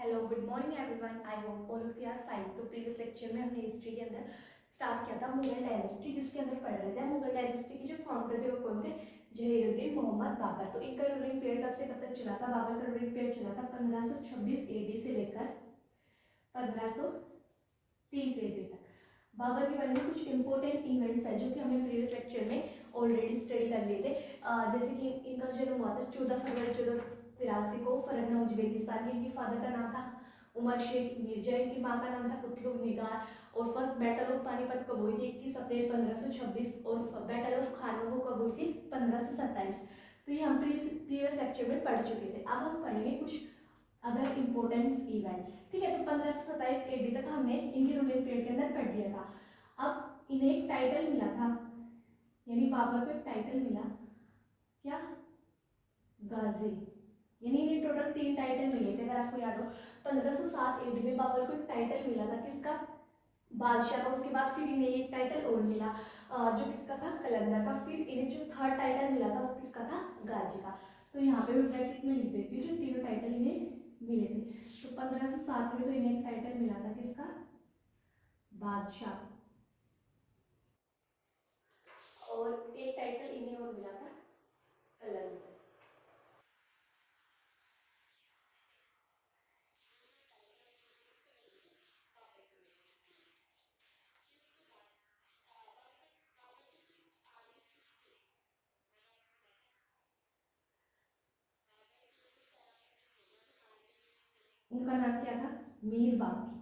Hello good morning everyone, I hope all of you are fine. तो previous lecture में हमने history के अंदर स्टार्ट किया था मुगल डायनेस्टी, जिसके अंदर पढ़ रहे थे मुगल डायनेस्टी के जो फाउंडर थे वो कौन थे? जहीरुद्दीन मोहम्मद बाबर। तो इनका रूलिंग पीरियड कब से कब तक चला था? बाबर का रूलिंग पीरियड चला था 1526 AD से लेकर 1530 AD तक। बाबर के बारे में कुछ इंपॉर्टेंट इवेंट्स है जो कि हमने प्रीवियस लेक्चर में ऑलरेडी स्टडी कर लिए थे। जैसे कि इनका जन्म हुआ था 14 फरवरी 1483 को फरगना उज्बेकिस्तान में। इनके फादर का नाम था उमर शेख मिर्जा, इनकी माँ का नाम था कुतुब निगार। और फर्स्ट बैटल ऑफ पानीपत कब हुई थी? 21 अप्रैल 1526। और बैटल ऑफ खानवा कब हुई थी? 1527। तो ये हम प्रीवियस लेक्चर में पढ़ चुके थे। अब हम पढ़ेंगे कुछ अदर इम्पोर्टेंट इवेंट्स। ठीक है, तो 1527 AD तक हमने इनकी रूलिंग पीरियड के अंदर पढ़ लिया था। अब इन्हें एक टाइटल मिला था, यानी बाबर को एक टाइटल मिला, क्या? गाजी। यानी इन्हें टोटल 3 टाइटल मिले थे, अगर आपको याद हो। 1507 AD में बाबर को एक टाइटल मिला था, किसका? बादशाह का। उसके बाद फिर इन्हें एक टाइटल और मिला जो किसका था? कलंदर का। फिर इन्हें जो थर्ड टाइटल मिला था वो किसका था? गाजी का। तो यहाँ पे मैं ब्रैकेट में लिख देती हूँ जो तीनों टाइटल इन्हें मिले थे। तो 1507 में तो इन्हें एक टाइटल मिला था, किसका? बादशाह। और एक टाइटल इन्हें और मिला था, कलंदर। उनका नाम क्या था? मीर बाकी।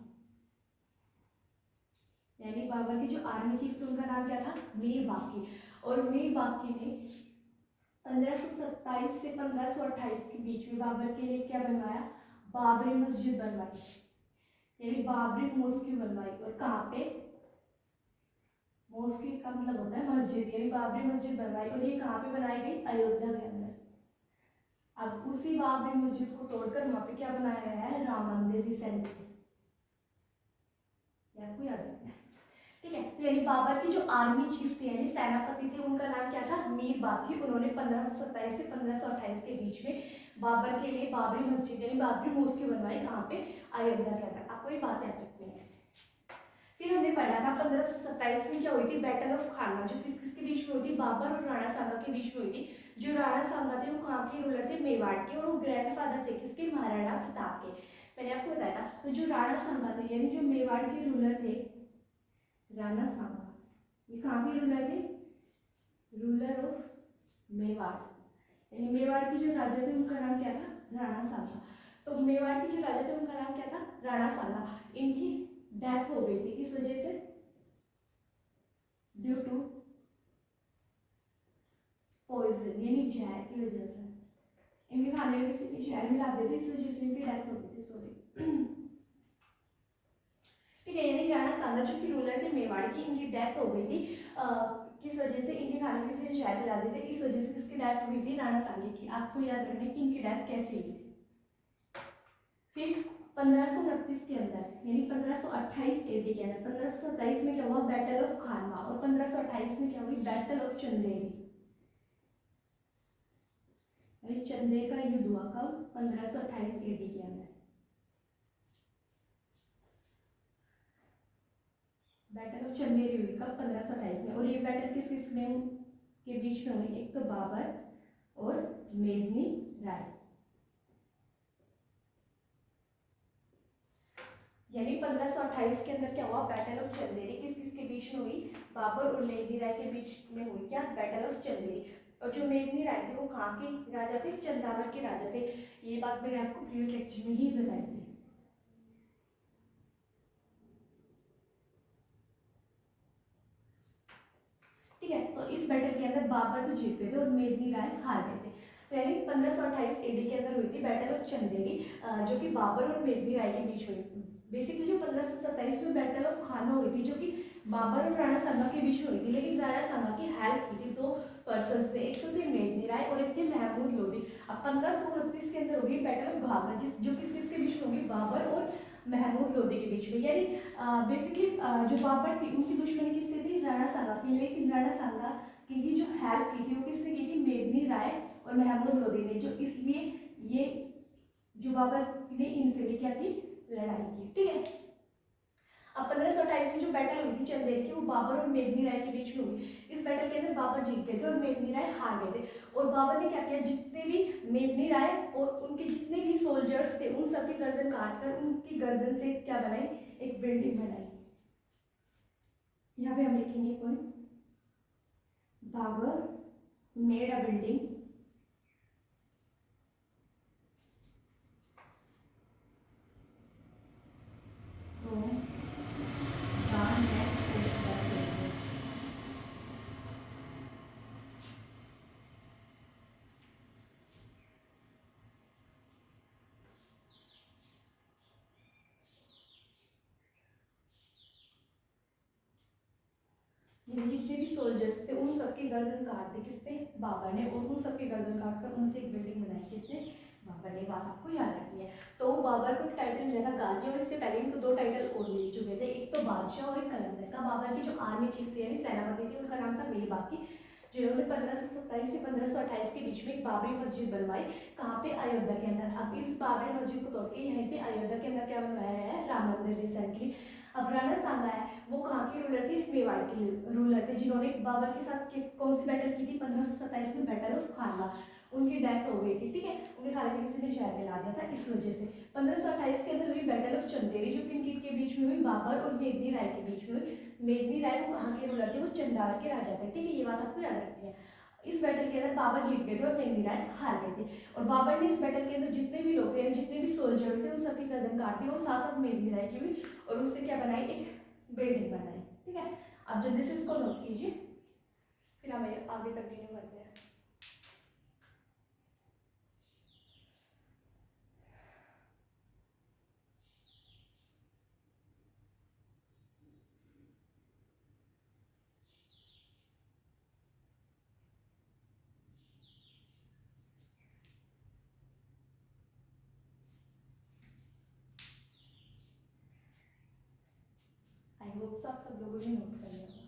यानी बाबर के जो आर्मी चीफ थे उनका नाम क्या था? मीर बाकी। और मीर बाकी ने 1527 से 1528 के बीच में बाबर के लिए क्या बनवाया? बाबरी मस्जिद बनवाई, यानी बाबरी मॉस्क्यू बनवाई। और कहाँ पे? मॉस्क्यू का मतलब होता है मस्जिद, यानी बाबरी मस्जिद बनवाई। और ये कहाँ पे बनाई गई? अयोध्या के अंदर। अब उसी बाबरी मस्जिद को तोड़कर वहां पे क्या बनाया गया है? राम मंदिर रिसेंटली। आपको याद रखना है, ठीक है। तो यानी बाबर की जो आर्मी चीफ थे यानी सेनापति थे, उनका नाम क्या था? मीर बाकी। उन्होंने 1527 से 1528 के बीच में बाबर के लिए बाबरी मस्जिद यानी बाबरी मॉस्क्यू बनवाई। कहाँ पे? अयोध्या के अंदर। आपको ये बात याद रखनी है। फिर हमने पढ़ा था 1527 में क्या हुई थी? बैटल ऑफ खानवा, जो किस किस के बीच में हुई थी? बाबर और राणा सांगा के बीच में हुई थी। जो राणा सांगा थे वो कहाँ के रूलर थे? मेवाड़ के। और वो ग्रैंडफादर थे किसके? महाराणा प्रताप के। मैंने आपको बताया था। तो जो राणा सांगा थे यानी जो मेवाड़ के रूलर थे, राणा सांगा, ये कहाँ के रूलर थे? Ruler of Mewar. यानी मेवाड़ के जो राजा थे उनका नाम क्या था? राणा सांगा। तो मेवाड़ के जो राजा थे उनका नाम क्या था? राणा सांगा। इनकी डेथ हो गई थी, किस वजह से? ड्यू टू पॉइजन, यानी जहर की वजह से। इनके खाने में किसी ने जहर मिला दिए थे, इस वजह से इनकी डेथ हो गई थी। सॉरी, ठीक है। यानी राणा सांगा जो कि रूलर थे मेवाड़ की, इनकी डेथ हो गई थी किस वजह से? इनके खाने में किसी ने जहर मिला दिए थे, इस वजह से किसकी डेथ हुई थी? राणा सांगे की। आपको याद रखना है कि इनकी डेथ कैसे हुई थी। फिर 1529 के अंदर यानी 1528 AD के अंदर 1527 में क्या हुआ? बैटल ऑफ खानवा। और 1528 में क्या हुई? बैटल ऑफ चंदेरी, यानी चंदेर का युद्ध हुआ। कब? 1528 AD के अंदर। बैटल ऑफ चंदेरी हुई कब? 1528 में। और ये बैटल किस किस में के बीच में हुई? एक तो बाबर और मेदिनी राय। यानी 1528 के अंदर क्या हुआ? बैटल ऑफ चंदेरी किस किस के बीच में हुई? बाबर और मेदिनी राय के बीच में हुई। क्या? Battle of Chanderi. और जो मेदिनी राय थे वो कहाँ के राजा थे? चंदावर के राजा थे। ये बात मैंने आपको प्रीवियस लेक्चर में ही बताई थी। ठीक है, तो इस बैटल के अंदर बाबर तो जीत गए थे और मेदिनी राय हार गए थे। तो यानी 1528 AD के अंदर हुई थी बैटल ऑफ चंदेरी, जो कि बाबर और मेदिनी राय के बीच हुई। बेसिकली जो 1527 में बैटल ऑफ खानवा हुई थी, जो कि बाबर और राणा सांगा के बीच में हुई थी, लेकिन राणा सांगा की हेल्प की थी दो पर्सन ने, एक तो थे मेदिनी राय और एक थे महमूद लोधी। अब 1529 के अंदर होगी बैटल ऑफ घाघरा, जो किस किस के बीच में होगी? बाबर और महमूद लोधी के बीच में। यानी बेसिकली जो बाबर थी उनकी दुश्मनी किससे थी? राणा सांगा की। लेकिन राणा सांगा की जो हेल्प की थी वो किसने की थी? मेदिनी राय और महमूद लोधी ने। जो इसलिए ये जो बाबर ने इनसे भी क्या की, लड़ाई की। ठीक है, अब 1528 में जो बैटल हुई थी चंदेरी की, वो बाबर और मेघनी राय के बीच में हुई। इस बैटल के अंदर बाबर जीत गए थे और मेघनी राय हार गए थे। और बाबर ने क्या किया, जितने भी मेघनी राय और उनके जितने भी सोल्जर्स थे उन सबकी गर्दन काट कर उनकी गर्दन से क्या बनाई, एक बिल्डिंग बनाई। यहाँ पे हम लिखेंगे point, Babur made a building from the neck of the soldiers। यानी जितने भी सोल्जर्स थे उन सबकी गर्दन काट दी किसने, बाबर ने, और उन सबकी गर्दन काट कर उनसे एक बिल्डिंग बनाई किसने, बाबर ने। बात आपको याद रखनी है। तो बाबर को एक टाइटल मिला था गाजी, और इससे पहले इनको 2 टाइटल और मिल चुके थे, एक तो बादशाह और एक कलंदर का। बाबर की जो आर्मी चीफ थी यानी सेनापति थी उनका नाम था मीर बाकी, जिन्होंने 1527 से 1528 के बीच में एक बाबरी मस्जिद बनवाई। कहाँ पे, अयोध्या के अंदर। अब इस बाबरी मस्जिद को तोड़ के यहीं पे अयोध्या के अंदर क्या बनवाया गया है, राम मंदिर रिसेंटली। अब राणा सांगा है, वो कहाँ के रूलर थे, मेवाड़ के रूलर थे, जिन्होंने बाबर के साथ कौन सी बैटल की थी, 1527 में बैटल ऑफ खानवा। उनकी डेथ हो गई थी। ठीक है, उनके खाने में किसी ने जहर मिला दिया था इस वजह से। 1528 के अंदर हुई बैटल ऑफ चंदेरी, जो किन के बीच में हुई, बाबर और मेघनी राय के बीच में हुई। मेघनी राय वो कहाँ के रूलर थे, वो चंडाल के राजा थे। ठीक है, ये बात आपको याद रखनी है। इस बैटल के अंदर बाबर जीत गए थे और मेघनी राय हार गए थे। और बाबर ने इस बैटल के अंदर जितने भी लोग थे यानी जितने भी सोल्जर्स थे उन सबकी गर्दन काट दी, और साथ साथ मेघनी राय की भी, और उससे क्या बनाई, एक बिल्डिंग बनाई। ठीक है, अब जल्दी से इसको नोट कीजिए, फिर हम आगे कंटिन्यू करते हैं। आई होप आप सब लोगों ने नोट कर लिया होगा।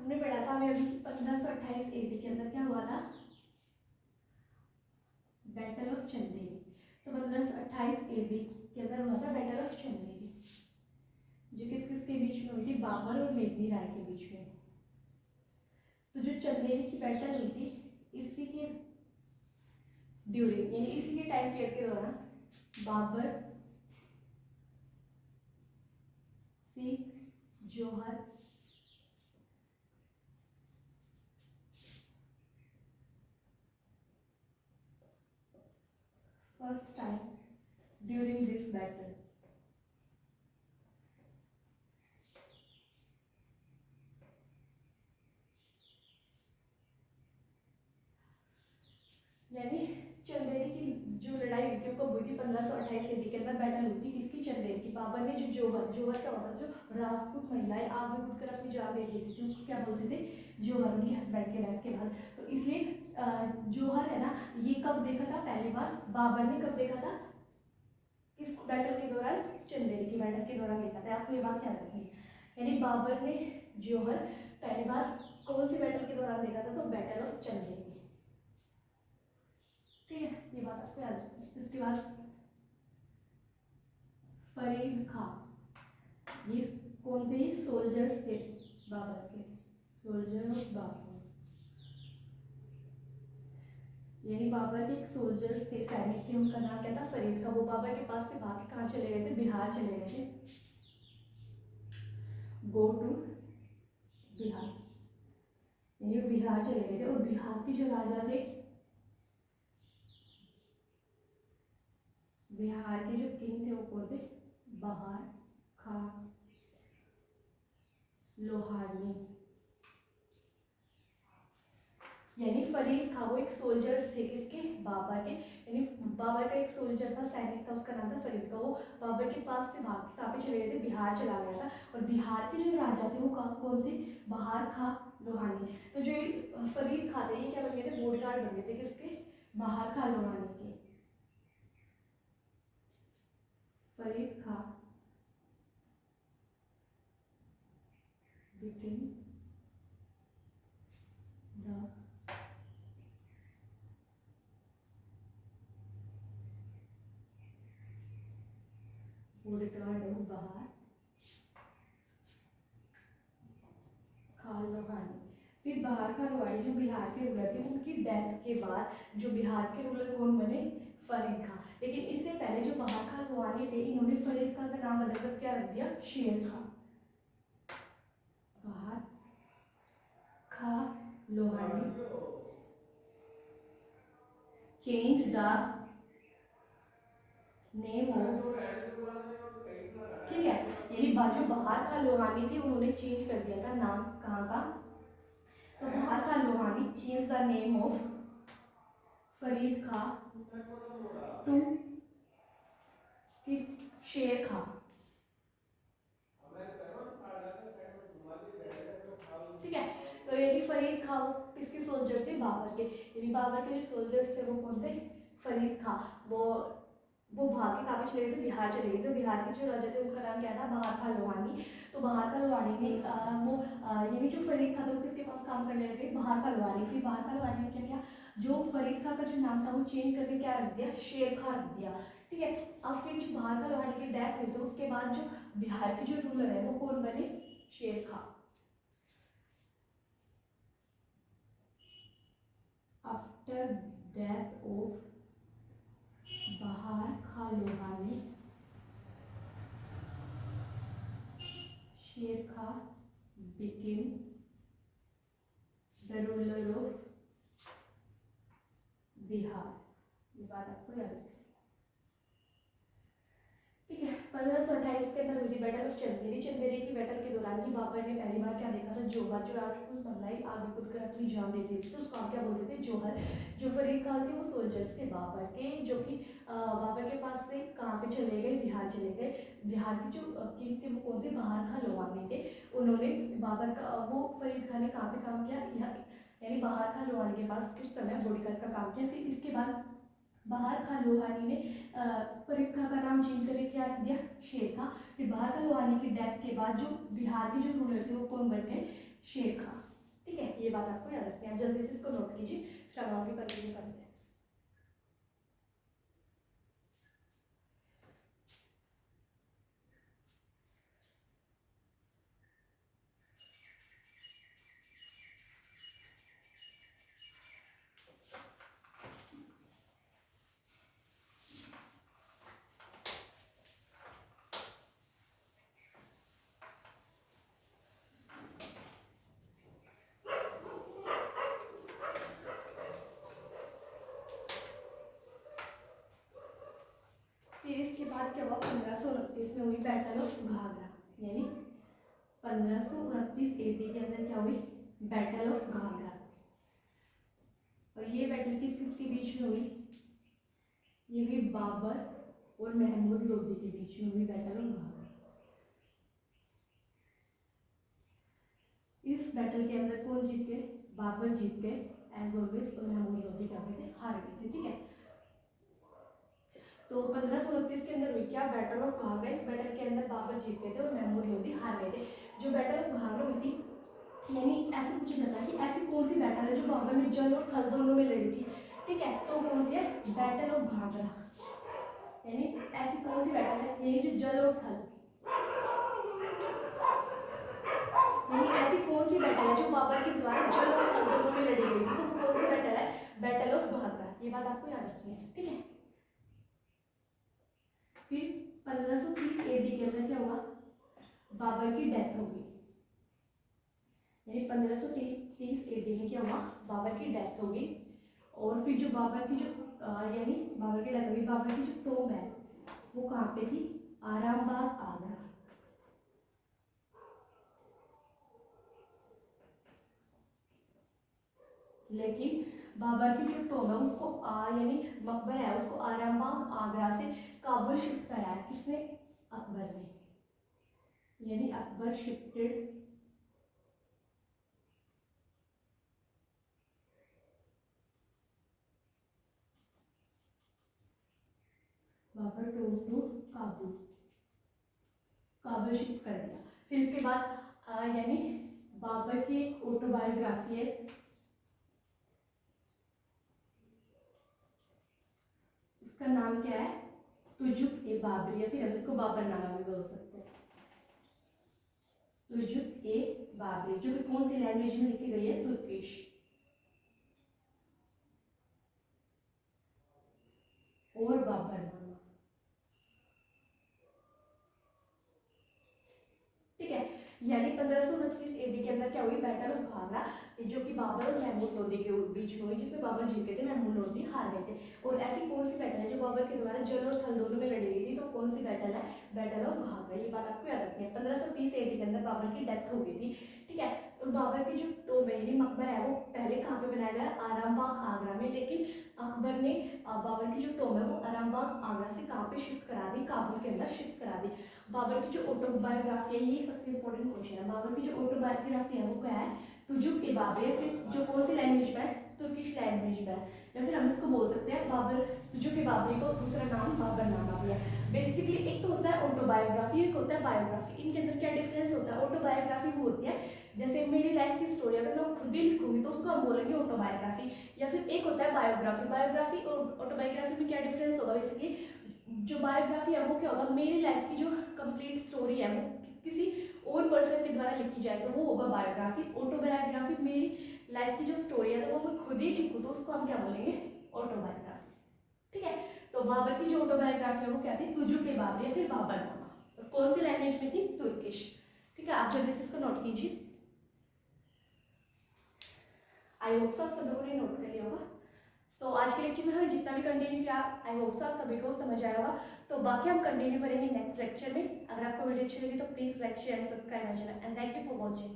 हमने पढ़ा था हमें अभी 1528 एडी के अंदर क्या हुआ था, बैटल ऑफ चंदेरी। तो 1528 एडी के अंदर हुआ था बैटल ऑफ चंदेरी, जो किस किस के बीच में हुई थी, बाबर और मेघनी राय के बीच में। तो जो चंदेरी की बैटल हुई थी इसी के ड्यूरिंग यानी इसी के टाइम पीरियड के दौरान Babur, Sikh, Jauhar, first time during this battle यानी चंदेरी की जो लड़ाई हुई थी वो कब हुई थी, 1528 ईस्वी के अंदर बैटल हुई थी किसकी, चंदेरी की। बाबर ने जो जौहर क्या होता था, जो राजपूत महिलाएं आग में कूद कर अपनी जान दे देती थी उसको क्या बोलते थे, जौहर, उनके हस्बैंड के डेथ के बाद। तो इसलिए जौहर है ना, ये कब देखा था पहली बार, बाबर ने कब देखा था, किस बैटल के दौरान, चंदेरी की बैटल के दौरान देखा था। आपको ये बात याद रखनी है, यानी बाबर ने जौहर पहली बार कौन सी बैटल के दौरान देखा था, तो बैटल ऑफ चंदेरी। ठीक है, ये बात आपको याद रखनी है। इसके बाद फरीद खां, ये कौन थे, सोल्जर्स थे बाबर के, सोल्जर ऑफ बाबर, यानी बाबर के एक सोल्जर्स थे, सैनिक थे, उनका नाम क्या था, फरीद खां। वो बाबर के पास से भाग के कहाँ चले गए थे, बिहार चले गए थे, गो टू बिहार, यानी वो बिहार चले गए थे। और बिहार के जो राजा थे, बिहार के जो किंग थे वो कौन थे, बहार खां लोहानी। यानी फरीद खां वो एक सोल्जर्स थे किसके, बाबर के। यानी बाबर का एक सोल्जर था, सैनिक था, उसका नाम था फरीद खां। वो बाबर के पास से भाग के कहाँ पे चले गए थे, बिहार चला गया था। और बिहार के जो राजा थे वो कौन थे, बहार खां लोहानी। तो जो फरीद खां थे ये क्या बन गए थे, बॉडीगार्ड बन गए थे किसके, बहार खां लोहानी के। फरीद खां became the bodyguard of बहार खां लोहानी। फिर बहार खां लोहानी जो बिहार के रूलर थे, उनकी डेथ के बाद जो बिहार के रूलर कौन बने, फरीद खां। लेकिन इससे पहले जो बहार खां लोहानी थे, इन्होंने फरीद खां का नाम बदलकर क्या रख दिया, Sher Khan. Bahar Khan Lohani change the name of, ठीक है, यही जो बहार खां लोहानी थी उन्होंने चेंज कर दिया था नाम कहाँ का, तो Bahar Khan Lohani change the name of Farid Khan to Sher Khan, ठीक है। तो यानी फरीद खां वो किसके सोल्जर्स थे, बाबर के। यानी बाबर के जो सोल्जर्स थे वो कौन थे, फरीद खां। वो भाग के काफी चले गए थे, बिहार चले गए थे। बिहार के जो राजा थे उनका नाम क्या था, बहार खां लोहानी। तो बहार खां लोहानी ने यानी जो फरीद खां था वो किसके पास काम करने लगे, बहार खां लोहानी। फिर बहार खां लोहानी ने क्या किया, जो फरीद खां का जो नाम था वो चेंज करके क्या रख दिया, शेर खां रख दिया, ठीक है। अब फिर जो बहार खां लोहानी की डेथ हुई तो उसके बाद जो बिहार के जो रूलर है वो कौन बने, शेर खां। आफ्टर डेथ ऑफ बहार खां लोहानी शेर खां became the ruler of Bihar. ये बात आपको याद है, ठीक है। 1528 के अंदर हुई थी बैटल ऑफ चंदेरी। चंदेरी की बैटल के दौरान ही बाबर ने पहली बार क्या देखा था, जोहर, जो राजपूत महिलाएं आगे कूद कर अपनी जान देती थी, तो उसको आप क्या बोलते थे, जोहर। जो फरीद खां थे वो सोल्जर्स थे बाबर के, जो कि बाबर के पास से कहाँ पे चले गए, बिहार चले गए। बिहार के जो किंग थे वो कौन थे, बहार खां लोहानी थे। उन्होंने बाबर का वो फरीद खां ने कहाँ पे काम किया, यानी बहार खां लोहानी के पास उस समय बॉडीगार्ड का काम किया। फिर इसके बाद बहार खां लोहानी ने फरीद खां का नाम चेंज करके क्या रख दिया, शेर खां। फिर बहार खां लोहानी की डेथ के बाद जो बिहार के जो रूलर थे वो कौन बन गए, शेर खां, ठीक है। ये बात आपको याद रखनी है, आप जल्दी से इसको नोट कीजिए, फिर हम आगे कंटिन्यू करते हैं। फिर इसके बाद क्या हुआ, 1529 में हुई बैटल ऑफ घाघरा। यानी 1529 AD के अंदर क्या हुई, बैटल ऑफ घाघरा। और ये बैटल किस किस के बीच में हुई, ये हुई बाबर और महमूद लोधी के बीच में हुई बैटल ऑफ घाघरा। इस बैटल के अंदर कौन जीत गए, बाबर जीत गए एज ऑलवेज, और महमूद लोधी क्या हुए थे, हार गए थे, ठीक है। तो 1529 के अंदर हुई क्या, बैटल ऑफ घाघरा। इस बैटल के अंदर बाबर जीत गए थे और महमूद लोधी हार गए थे। जो बैटल ऑफ घाघरा हुई थी, यानी ऐसे पूछा जाता है कि ऐसी कौन सी बैटल है जो बाबर ने जल और थल दोनों में लड़ी थी, ठीक है। तो कौन सी है, बैटल ऑफ घाघरा। यानी ऐसी कौन सी बैटल है, यही जो जल और थल, यानी ऐसी कौन सी बैटल है जो बाबर के द्वारा जल और थल दोनों में लड़ी गई थी, तो कौन सी बैटल है, बैटल ऑफ घाघरा। ये बात आपको याद रखनी है, ठीक है। फिर 1530 AD के अंदर क्या हुआ, बाबर की डेथ हो गई। यानी 1530 AD में क्या हुआ, बाबर की डेथ हो गई। और फिर जो बाबर की जो यानी बाबर की डेथ हो गई, बाबर की जो टोम है वो कहाँ पे थी, आरामबाग, आगरा। लेकिन बाबर की जो टोम है उसको यानी मकबरा है उसको आरामबाग आगरा से काबुल शिफ्ट कराया। किसने? अकबर ने। यानी Akbar shifted Babur tomb to Kabul, Kabul shift कर दिया। फिर इसके बाद यानी बाबर की एक ऑटोबायोग्राफी है, उसका नाम क्या है? तुजुक ए बाबरी, या फिर हम इसको बाबरनामा भी बोल सकते हैं। तुजुक ए बाबरी, जो कि कौन सी लैंग्वेज में लिखी गई है? तुर्किश। और बाबरनामा, ठीक है। यानी 1529 एडी के अंदर क्या हुई? बैटल ऑफ घाघरा, जो कि बाबर और महमूद लोदी के बीच में हुई, जिसमें बाबर जीते थे, महमूद लोदी हार गए थे। और ऐसी कौन सी बैटल है जो बाबर के द्वारा जल और थल दोनों में लड़ी गई थी? तो कौन सी बैटल है? Battle of Ghaghra. ये बात आपको याद रखनी है। 1530 एडी के अंदर बाबर की डेथ हो गई थी, ठीक है। और बाबर की जो टोमेरी मकबरा है वो पहले कहाँ पे बनाया गया? आरामबाग आगरा में। लेकिन अकबर ने बाबर की जो टोम है वो आरामबाग आगरा से कहाँ पे शिफ्ट करा दी? काबुल के अंदर शिफ्ट करा दी। बाबर की जो ऑटोबायोग्राफी है, ये सबसे इंपॉर्टेंट क्वेश्चन है। बाबर की जो ऑटोबायोग्राफी है वो क्या है? तुजुक ए बाबरी, या फिर जो कौन सी लैंग्वेज में है? तुर्किश लैंग्वेज में है। या फिर हम इसको बोल सकते हैं बाबर, तुजुक ए बाबरी को दूसरा नाम बाबरनामा भी है। बेसिकली एक तो होता है ऑटोबायोग्राफी, एक होता है बायोग्राफी। इनके अंदर क्या डिफरेंस होता है? ऑटोबायोग्राफी वो होती है जैसे मेरी लाइफ की स्टोरी अगर मैं खुद ही लिखूंगी तो उसको हम बोलेंगे ऑटोबायोग्राफी। या फिर एक होता है बायोग्राफी। बायोग्राफी और ऑटोबायोग्राफी में क्या डिफरेंस होगा? बेसिकली जो बायोग्राफी है वो क्या होगा? मेरी लाइफ की जो कंप्लीट स्टोरी है वो किसी और पर्सन के द्वारा लिखी जाए तो वो होगा बायोग्राफी। ऑटोबायोग्राफी मेरी लाइफ की जो स्टोरी है तो वो मैं खुद ही लिखूँ तो उसको हम क्या बोलेंगे? ऑटोबायोग्राफी, ठीक है। तो बाबर की जो ऑटोबायोग्राफी है वो क्या थी? तुजुक ए बाबरी, या फिर बाबरनामा। और कौन सी लैंग्वेज में थी? तुर्किश, ठीक है। आप जल्दी से इसको नोट कीजिए। आई होप सब सभी को ने नोट कर लिया होगा। तो आज के लेक्चर में हम जितना भी कंटिन्यू किया आई होप सो आप सभी को समझ आया होगा। तो बाकी हम कंटिन्यू करेंगे नेक्स्ट लेक्चर में। अगर आपको वीडियो अच्छी लगी तो please like share and subscribe my channel and thank you for watching.